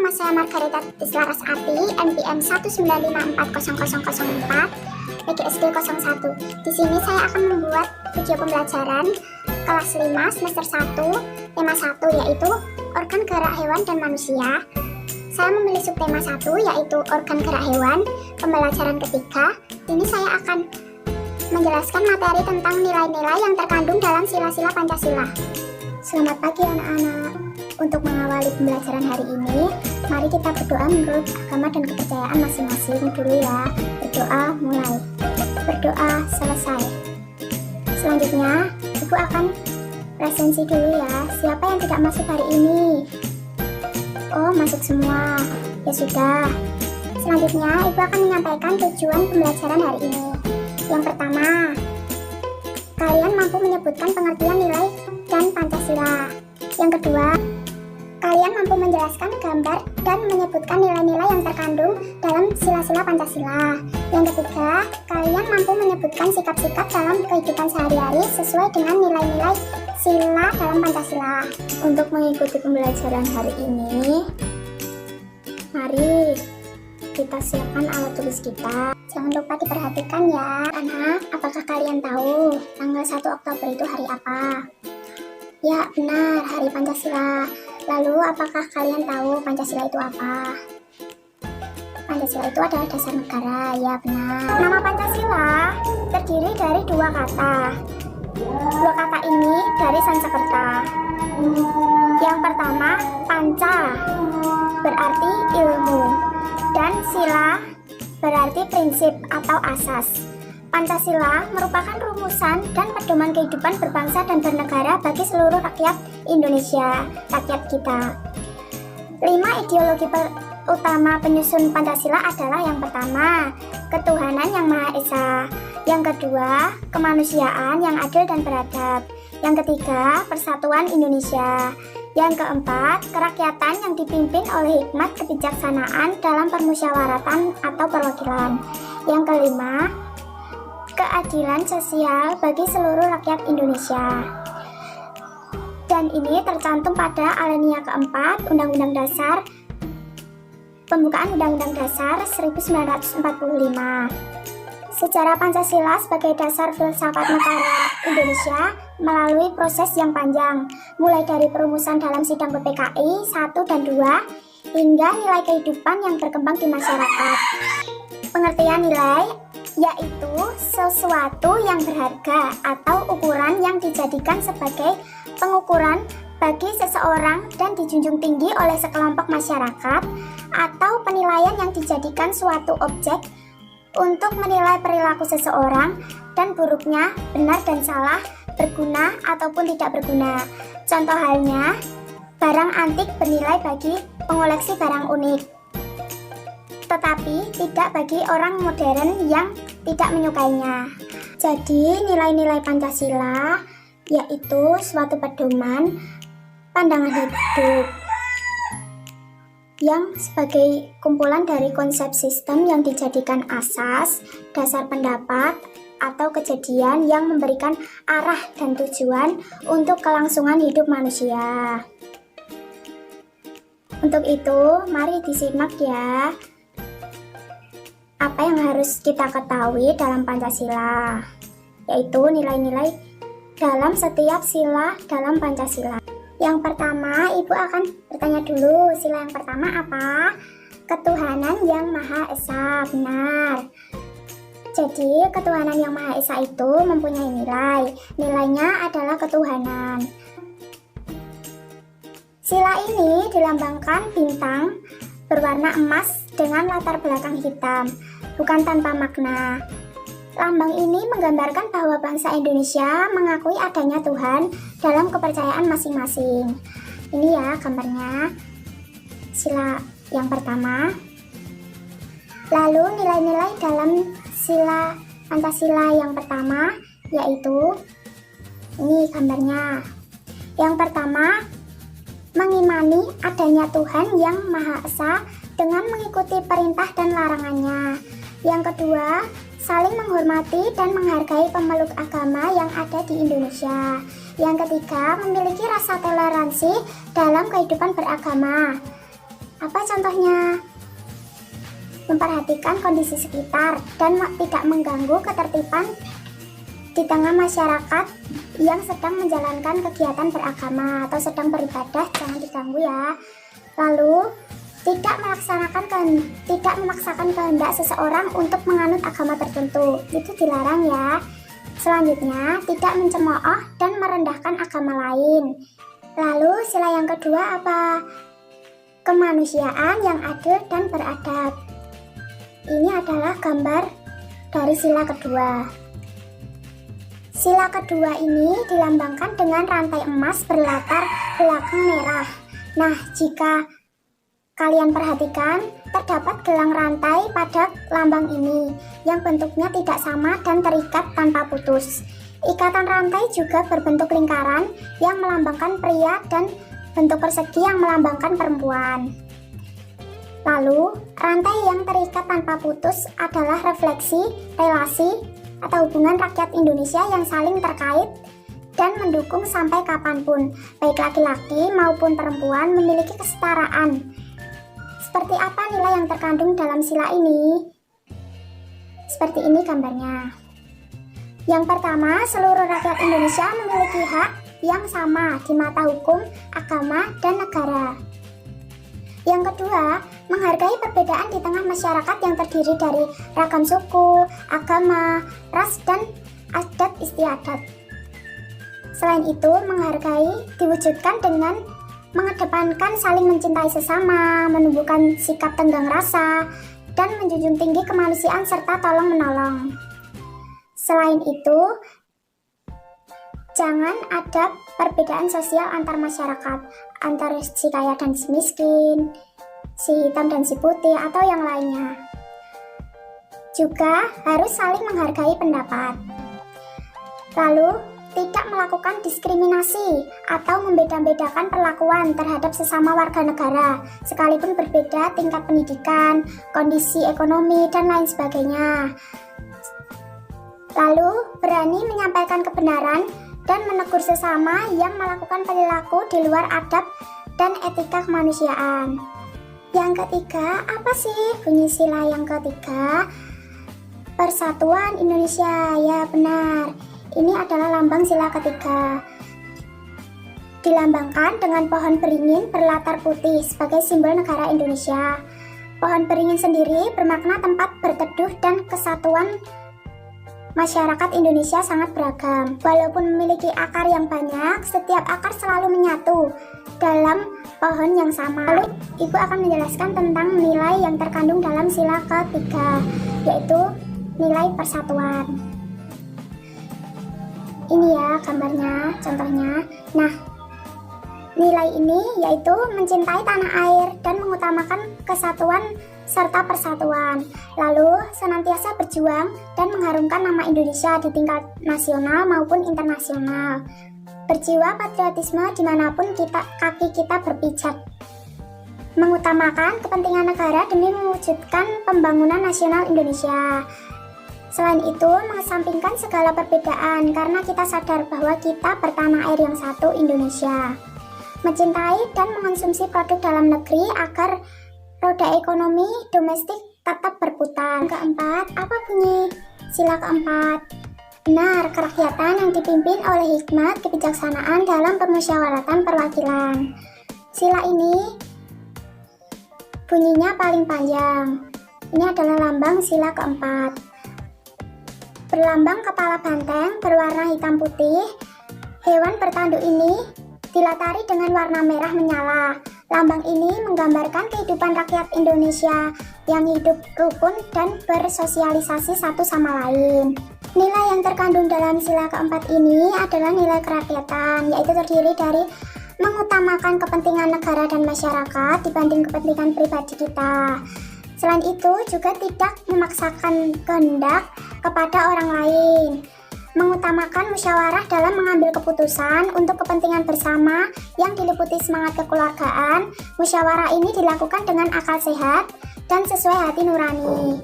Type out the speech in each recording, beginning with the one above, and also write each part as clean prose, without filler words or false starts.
nama saya Margareta Tislaras Ati, NPM 1954004, PGSD 01. Di sini saya akan membuat video pembelajaran kelas 5 semester 1, tema 1 yaitu organ gerak hewan dan manusia. Saya memilih subtema 1 yaitu organ gerak hewan. Pembelajaran ketiga, ini saya akan menjelaskan materi tentang nilai-nilai yang terkandung dalam sila-sila Pancasila. Selamat pagi anak-anak. Untuk mengawali pembelajaran hari ini, mari kita berdoa menurut agama dan kepercayaan masing-masing dulu ya. Berdoa mulai. Berdoa selesai. Selanjutnya, Ibu akan presensi dulu ya. Siapa yang tidak masuk hari ini? Oh, masuk semua. Ya sudah. Selanjutnya, Ibu akan menyampaikan tujuan pembelajaran hari ini. Yang pertama, kalian mampu menyebutkan pengertian nilai dan Pancasila. Yang kedua, kalian mampu menjelaskan gambar dan menyebutkan nilai-nilai yang terkandung dalam sila-sila Pancasila. Yang ketiga, kalian mampu menyebutkan sikap-sikap dalam kehidupan sehari-hari sesuai dengan nilai-nilai sila dalam Pancasila. Untuk mengikuti pembelajaran hari ini, mari kita siapkan alat tulis kita. Jangan lupa diperhatikan ya. Anak, apakah kalian tahu tanggal 1 Oktober itu hari apa? Ya, benar, hari Pancasila. Lalu, apakah kalian tahu Pancasila itu apa? Pancasila itu adalah dasar negara, ya benar. Nama Pancasila terdiri dari dua kata. Dua kata ini dari Sanskerta. Yang pertama, panca, berarti ilmu. Dan sila, berarti prinsip atau asas. Pancasila merupakan rumusan dan pedoman kehidupan berbangsa dan bernegara bagi seluruh rakyat Indonesia, rakyat kita. 5 ideologi utama penyusun Pancasila adalah yang pertama, ketuhanan yang Maha Esa. Yang kedua, kemanusiaan yang adil dan beradab. Yang ketiga, persatuan Indonesia. Yang keempat, kerakyatan yang dipimpin oleh hikmat kebijaksanaan dalam permusyawaratan atau perwakilan. Yang kelima, keadilan sosial bagi seluruh rakyat Indonesia. Dan ini tercantum pada alinea keempat Undang-Undang Dasar, pembukaan Undang-Undang Dasar 1945. Sejarah Pancasila sebagai dasar filsafat negara Indonesia melalui proses yang panjang, mulai dari perumusan dalam sidang PPKI 1 dan 2, hingga nilai kehidupan yang berkembang di masyarakat. Pengertian nilai yaitu sesuatu yang berharga atau ukuran yang dijadikan sebagai pengukuran bagi seseorang dan dijunjung tinggi oleh sekelompok masyarakat, atau penilaian yang dijadikan suatu objek untuk menilai perilaku seseorang dan buruknya, benar dan salah, berguna ataupun tidak berguna. Contoh halnya, barang antik bernilai bagi pengoleksi barang unik, tetapi tidak bagi orang modern yang tidak menyukainya. Jadi, nilai-nilai Pancasila yaitu suatu pedoman pandangan hidup yang sebagai kumpulan dari konsep sistem yang dijadikan asas, dasar pendapat, atau kejadian yang memberikan arah dan tujuan untuk kelangsungan hidup manusia. Untuk itu, mari disimak ya apa yang harus kita ketahui dalam Pancasila, yaitu nilai-nilai dalam setiap sila dalam Pancasila. Yang pertama, Ibu akan bertanya dulu, sila yang pertama apa? Ketuhanan yang Maha Esa, benar. Jadi, ketuhanan yang Maha Esa itu mempunyai nilai. Nilainya adalah ketuhanan. Sila ini dilambangkan bintang berwarna emas dengan latar belakang hitam, bukan tanpa makna. Lambang ini menggambarkan bahwa bangsa Indonesia mengakui adanya Tuhan dalam kepercayaan masing-masing. Ini ya gambarnya sila yang pertama. Lalu nilai-nilai dalam sila Pancasila yang pertama yaitu ini gambarnya. Yang pertama, mengimani adanya Tuhan yang Maha Esa dengan mengikuti perintah dan larangannya. Yang kedua, saling menghormati dan menghargai pemeluk agama yang ada di Indonesia. Yang ketiga, memiliki rasa toleransi dalam kehidupan beragama. Apa contohnya? Memperhatikan kondisi sekitar dan tidak mengganggu ketertiban di tengah masyarakat yang sedang menjalankan kegiatan beragama atau sedang beribadah, jangan diganggu ya. Lalu, tidak memaksakan kehendak seseorang untuk menganut agama tertentu, itu dilarang ya. Selanjutnya, tidak mencemooh dan merendahkan agama lain. Lalu, sila yang kedua apa? Kemanusiaan yang adil dan beradab. Ini adalah gambar dari sila kedua. Sila kedua ini dilambangkan dengan rantai emas berlatar belakang merah. Nah, jika kalian perhatikan, terdapat gelang rantai pada lambang ini yang bentuknya tidak sama dan terikat tanpa putus. Ikatan rantai juga berbentuk lingkaran yang melambangkan pria dan bentuk persegi yang melambangkan perempuan. Lalu, rantai yang terikat tanpa putus adalah refleksi, relasi, atau hubungan rakyat Indonesia yang saling terkait dan mendukung sampai kapanpun, baik laki-laki maupun perempuan memiliki kesetaraan. Seperti apa nilai yang terkandung dalam sila ini? Seperti ini gambarnya. Yang pertama, seluruh rakyat Indonesia memiliki hak yang sama di mata hukum, agama, dan negara. Yang kedua, menghargai perbedaan di tengah masyarakat yang terdiri dari ragam suku, agama, ras, dan adat istiadat. Selain itu, menghargai diwujudkan dengan mengedepankan saling mencintai sesama, menumbuhkan sikap tenggang rasa, dan menjunjung tinggi kemanusiaan serta tolong-menolong. Selain itu, jangan ada perbedaan sosial antar masyarakat, antara si kaya dan si miskin, si hitam dan si putih, atau yang lainnya. Juga harus saling menghargai pendapat. Lalu, tidak melakukan diskriminasi atau membeda-bedakan perlakuan terhadap sesama warga negara, sekalipun berbeda tingkat pendidikan, kondisi ekonomi, dan lain sebagainya. Lalu, berani menyampaikan kebenaran dan menegur sesama yang melakukan perilaku di luar adab dan etika kemanusiaan. Yang ketiga, apa sih bunyi sila yang ketiga? Persatuan Indonesia, ya benar. Ini adalah lambang sila ketiga. Dilambangkan dengan pohon beringin berlatar putih sebagai simbol negara Indonesia. Pohon beringin sendiri bermakna tempat berteduh dan kesatuan masyarakat Indonesia sangat beragam. Walaupun memiliki akar yang banyak, setiap akar selalu menyatu dalam pohon yang sama. Lalu, Ibu akan menjelaskan tentang nilai yang terkandung dalam sila ketiga, yaitu nilai persatuan. Ini ya gambarnya, contohnya. Nah, nilai ini yaitu mencintai tanah air dan mengutamakan kesatuan serta persatuan. Lalu, senantiasa berjuang dan mengharumkan nama Indonesia di tingkat nasional maupun internasional. Berjiwa patriotisme dimanapun kaki kita berpijak. Mengutamakan kepentingan negara demi mewujudkan pembangunan nasional Indonesia. Selain itu, mengesampingkan segala perbedaan karena kita sadar bahwa kita bertanah air yang satu, Indonesia. Mencintai dan mengonsumsi produk dalam negeri agar roda ekonomi domestik tetap berputar. Keempat, apa bunyi sila keempat? Benar, kerakyatan yang dipimpin oleh hikmat kebijaksanaan dalam permusyawaratan perwakilan. Sila ini bunyinya paling panjang. Ini adalah lambang sila keempat. Berlambang kepala banteng berwarna hitam putih, hewan bertanduk ini dilatari dengan warna merah menyala. Lambang ini menggambarkan kehidupan rakyat Indonesia yang hidup rukun dan bersosialisasi satu sama lain. Nilai yang terkandung dalam sila keempat ini adalah nilai kerakyatan, yaitu terdiri dari mengutamakan kepentingan negara dan masyarakat dibanding kepentingan pribadi kita. Selain itu, juga tidak memaksakan kehendak kepada orang lain. Mengutamakan musyawarah dalam mengambil keputusan untuk kepentingan bersama yang diliputi semangat kekeluargaan. Musyawarah ini dilakukan dengan akal sehat dan sesuai hati nurani.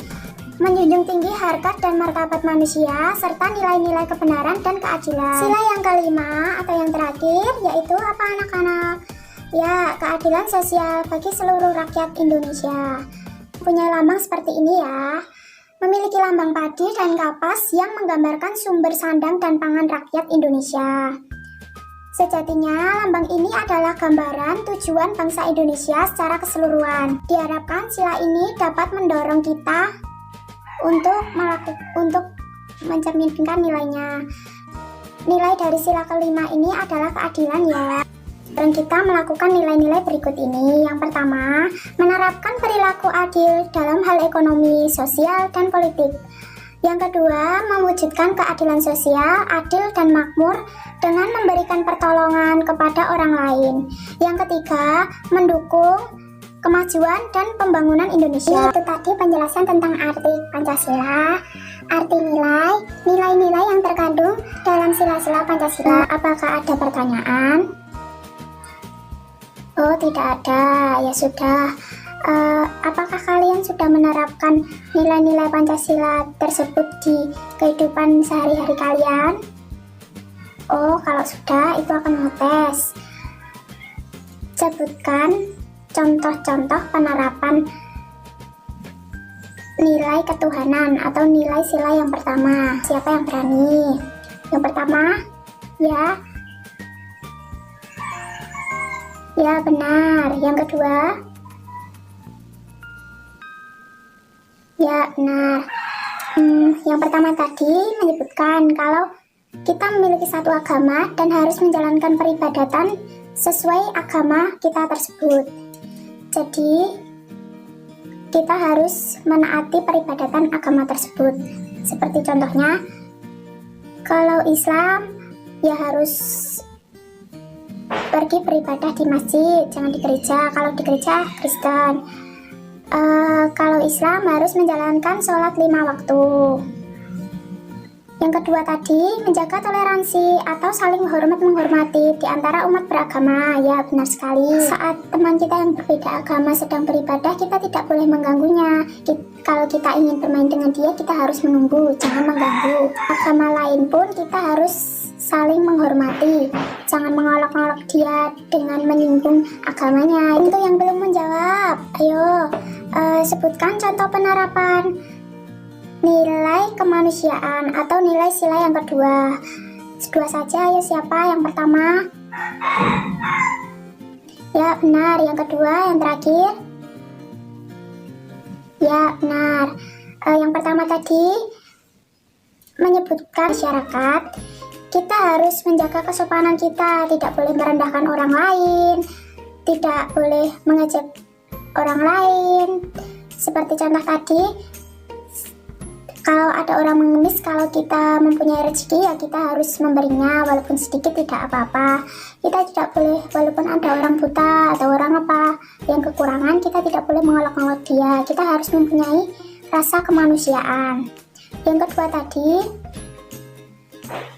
Menjunjung tinggi harkat dan martabat manusia serta nilai-nilai kebenaran dan keadilan. Sila yang kelima atau yang terakhir yaitu apa anak-anak? Ya, keadilan sosial bagi seluruh rakyat Indonesia. Punya lambang seperti ini ya. Memiliki lambang padi dan kapas yang menggambarkan sumber sandang dan pangan rakyat Indonesia. Sejatinya, lambang ini adalah gambaran tujuan bangsa Indonesia secara keseluruhan. Diharapkan sila ini dapat mendorong kita untuk mencerminkan nilainya. Nilai dari sila kelima ini adalah keadilan ya. Dan kita melakukan nilai-nilai berikut ini. Yang pertama, menerapkan perilaku adil dalam hal ekonomi, sosial, dan politik. Yang kedua, mewujudkan keadilan sosial, adil, dan makmur dengan memberikan pertolongan kepada orang lain. Yang ketiga, mendukung kemajuan dan pembangunan Indonesia. Itu tadi penjelasan tentang arti Pancasila, arti nilai-nilai yang terkandung dalam sila-sila Pancasila. Apakah ada pertanyaan? Oh, tidak ada. Ya sudah. Apakah kalian sudah menerapkan nilai-nilai Pancasila tersebut di kehidupan sehari-hari kalian? Oh, kalau sudah, itu akan mengetes. Sebutkan contoh-contoh penerapan nilai ketuhanan atau nilai sila yang pertama. Siapa yang berani? Yang pertama, ya. Ya, benar. Yang kedua? Ya, benar. Yang pertama tadi menyebutkan kalau kita memiliki satu agama dan harus menjalankan peribadatan sesuai agama kita tersebut. Jadi, kita harus menaati peribadatan agama tersebut. Seperti contohnya, kalau Islam, ya harus pergi beribadah di masjid, jangan di gereja. Kalau di gereja Kristen. Kalau Islam harus menjalankan sholat 5 waktu. Yang kedua tadi, menjaga toleransi atau saling menghormati di antara umat beragama. Ya, benar sekali. Saat teman kita yang berbeda agama sedang beribadah, kita tidak boleh mengganggunya. Kalau kita ingin bermain dengan dia, kita harus menunggu, jangan mengganggu. Agama lain pun kita harus saling menghormati, jangan mengolok-olok dia dengan menyinggung agamanya. Itu yang belum menjawab. Ayo, sebutkan contoh penerapan nilai kemanusiaan atau nilai sila yang kedua. Dua saja, ayo siapa yang pertama? Ya, benar. Yang kedua, yang terakhir? Ya, benar. Yang pertama tadi menyebutkan masyarakat. Kita harus menjaga kesopanan kita, tidak boleh merendahkan orang lain, tidak boleh mengejek orang lain. Seperti contoh tadi, kalau ada orang mengemis, kalau kita mempunyai rezeki, ya kita harus memberinya, walaupun sedikit tidak apa-apa. Kita tidak boleh, walaupun ada orang buta atau orang apa yang kekurangan, kita tidak boleh mengolok-olok dia. Kita harus mempunyai rasa kemanusiaan. Yang kedua tadi,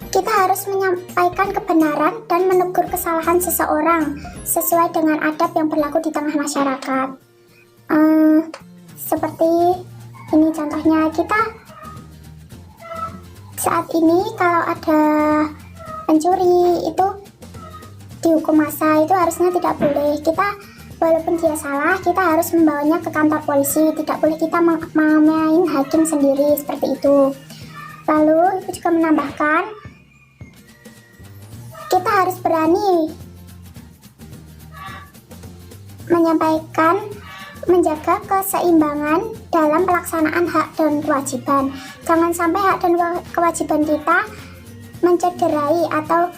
kita harus menyampaikan kebenaran dan menegur kesalahan seseorang sesuai dengan adab yang berlaku di tengah masyarakat. Seperti ini contohnya, kita saat ini kalau ada pencuri itu dihukum massa, itu harusnya tidak boleh. Kita walaupun dia salah, kita harus membawanya ke kantor polisi, tidak boleh kita main hakim sendiri seperti itu. Lalu itu juga menambahkan, kita harus berani menyampaikan, menjaga keseimbangan dalam pelaksanaan hak dan kewajiban. Jangan sampai hak dan kewajiban kita mencederai atau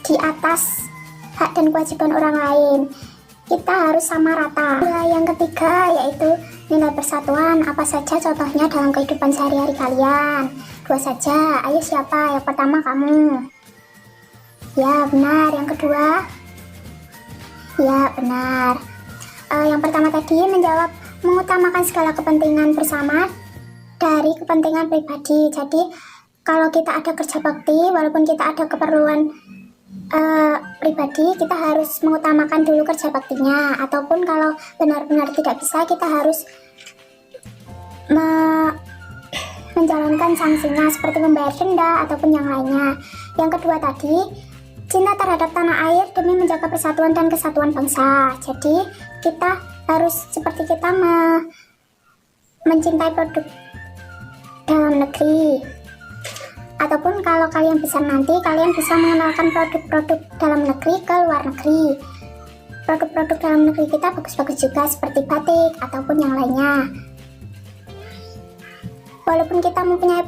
di atas hak dan kewajiban orang lain. Kita harus sama rata. Nilai yang ketiga yaitu nilai persatuan. Apa saja contohnya dalam kehidupan sehari-hari kalian? Dua saja. Ayo siapa? Yang pertama kamu. Ya, benar. Yang kedua? Ya, benar. Yang pertama tadi menjawab mengutamakan segala kepentingan bersama dari kepentingan pribadi. Jadi kalau kita ada kerja bakti, walaupun kita ada keperluan pribadi, kita harus mengutamakan dulu kerja baktinya. Ataupun kalau benar-benar tidak bisa, kita harus menjalankan sanksinya seperti membayar denda ataupun yang lainnya. Yang kedua tadi, cinta terhadap tanah air demi menjaga persatuan dan kesatuan bangsa. Jadi kita harus seperti kita mencintai produk dalam negeri. Ataupun kalau kalian bisa nanti, kalian bisa mengenalkan produk-produk dalam negeri ke luar negeri. Produk-produk dalam negeri kita bagus-bagus juga seperti batik ataupun yang lainnya. Walaupun kita mempunyai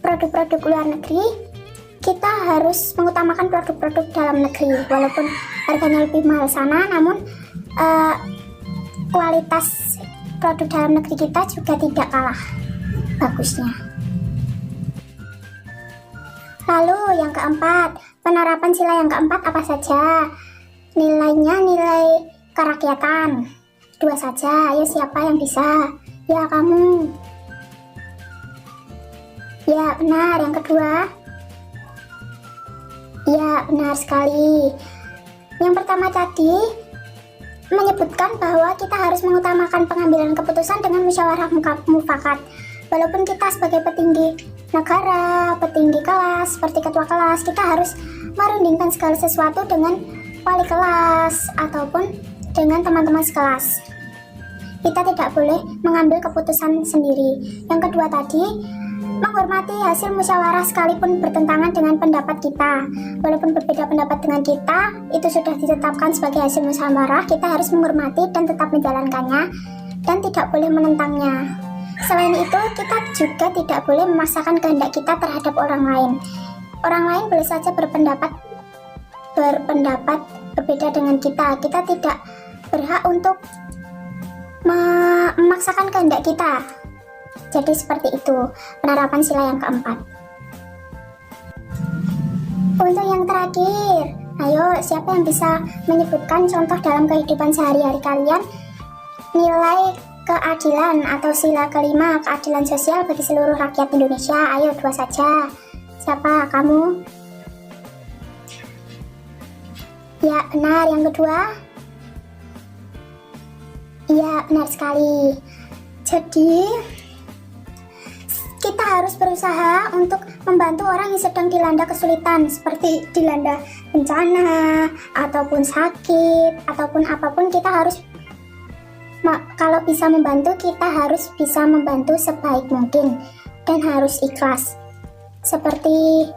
produk-produk luar negeri, kita harus mengutamakan produk-produk dalam negeri. Walaupun harganya lebih mahal sana, namun kualitas produk dalam negeri kita juga tidak kalah bagusnya. Lalu yang keempat, penerapan sila yang keempat apa saja? Nilainya nilai kerakyatan. 2 saja, ayo siapa yang bisa? Ya kamu. Ya benar, yang kedua. Ya benar sekali. Yang pertama tadi menyebutkan bahwa kita harus mengutamakan pengambilan keputusan dengan musyawarah mufakat. Walaupun kita sebagai petinggi negara, petinggi kelas, seperti ketua kelas, kita harus merundingkan segala sesuatu dengan wali kelas ataupun dengan teman-teman sekelas. Kita tidak boleh mengambil keputusan sendiri. Yang kedua tadi, menghormati hasil musyawarah sekalipun bertentangan dengan pendapat kita. Walaupun berbeda pendapat dengan kita, itu sudah ditetapkan sebagai hasil musyawarah, kita harus menghormati dan tetap menjalankannya dan tidak boleh menentangnya. Selain itu, kita juga tidak boleh memaksakan kehendak kita terhadap orang lain. Orang lain boleh saja berpendapat berbeda dengan kita. Kita tidak berhak untuk memaksakan kehendak kita. Jadi seperti itu penerapan sila yang keempat. Untuk yang terakhir, ayo siapa yang bisa menyebutkan contoh dalam kehidupan sehari-hari kalian nilai keadilan atau sila kelima, keadilan sosial bagi seluruh rakyat Indonesia? Ayo 2 saja. Siapa? Kamu? Ya benar, yang kedua. Ya benar sekali. Jadi kita harus berusaha untuk membantu orang yang sedang dilanda kesulitan, seperti dilanda bencana ataupun sakit ataupun apapun. Kita harus kalau bisa membantu, kita harus bisa membantu sebaik mungkin dan harus ikhlas, seperti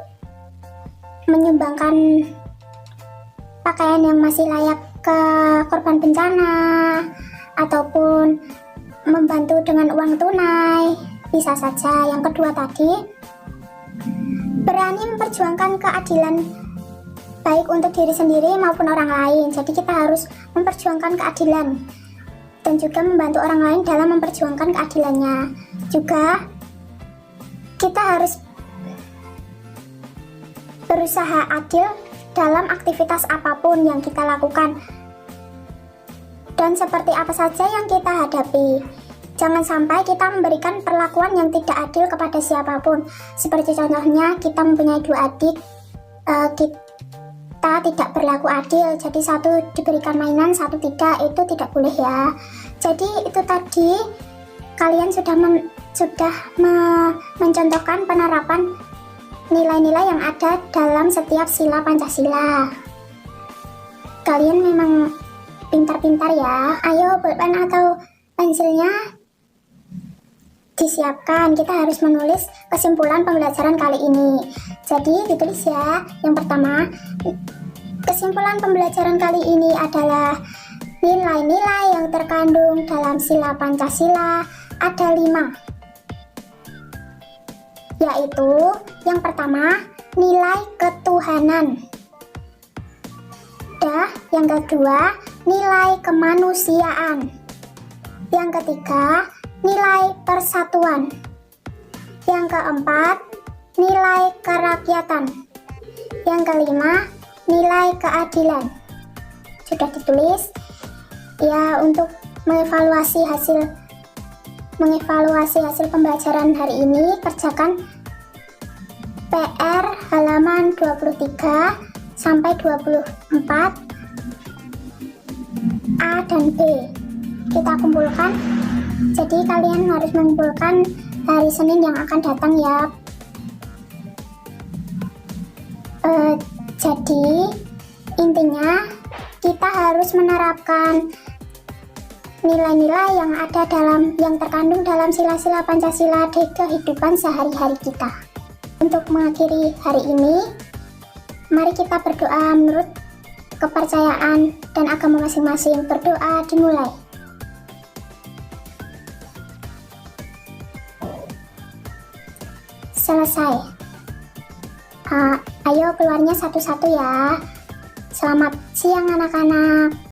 menyumbangkan pakaian yang masih layak ke korban bencana ataupun membantu dengan uang tunai, bisa saja. Yang kedua tadi, berani memperjuangkan keadilan baik untuk diri sendiri maupun orang lain. Jadi kita harus memperjuangkan keadilan dan juga membantu orang lain dalam memperjuangkan keadilannya. Juga kita harus berusaha adil dalam aktivitas apapun yang kita lakukan dan seperti apa saja yang kita hadapi. Jangan sampai kita memberikan perlakuan yang tidak adil kepada siapapun. Seperti contohnya kita mempunyai 2 adik, kita tidak berlaku adil, jadi satu diberikan mainan, satu tidak, itu tidak boleh ya. Jadi itu tadi kalian sudah mencontohkan penerapan nilai-nilai yang ada dalam setiap sila Pancasila. Kalian memang pintar-pintar ya. Ayo pulpen atau pensilnya disiapkan. Kita harus menulis kesimpulan pembelajaran kali ini. Jadi ditulis ya. Yang pertama, kesimpulan pembelajaran kali ini adalah nilai-nilai yang terkandung dalam sila Pancasila ada 5, yaitu yang pertama, nilai ketuhanan. Yang kedua, nilai kemanusiaan. Yang ketiga, nilai persatuan. Yang keempat, nilai kerakyatan. Yang kelima, nilai keadilan. Sudah ditulis ya. Untuk mengevaluasi hasil pembelajaran hari ini, kerjakan PR halaman 23 sampai 24 A dan B. Kita kumpulkan. Jadi kalian harus mengumpulkan hari Senin yang akan datang ya. Jadi, intinya kita harus menerapkan nilai-nilai yang terkandung dalam sila-sila Pancasila di kehidupan sehari-hari kita. Untuk mengakhiri hari ini, mari kita berdoa menurut kepercayaan dan agama masing-masing. Berdoa dimulai. Selesai. Ayo keluarnya satu-satu ya. Selamat siang anak-anak.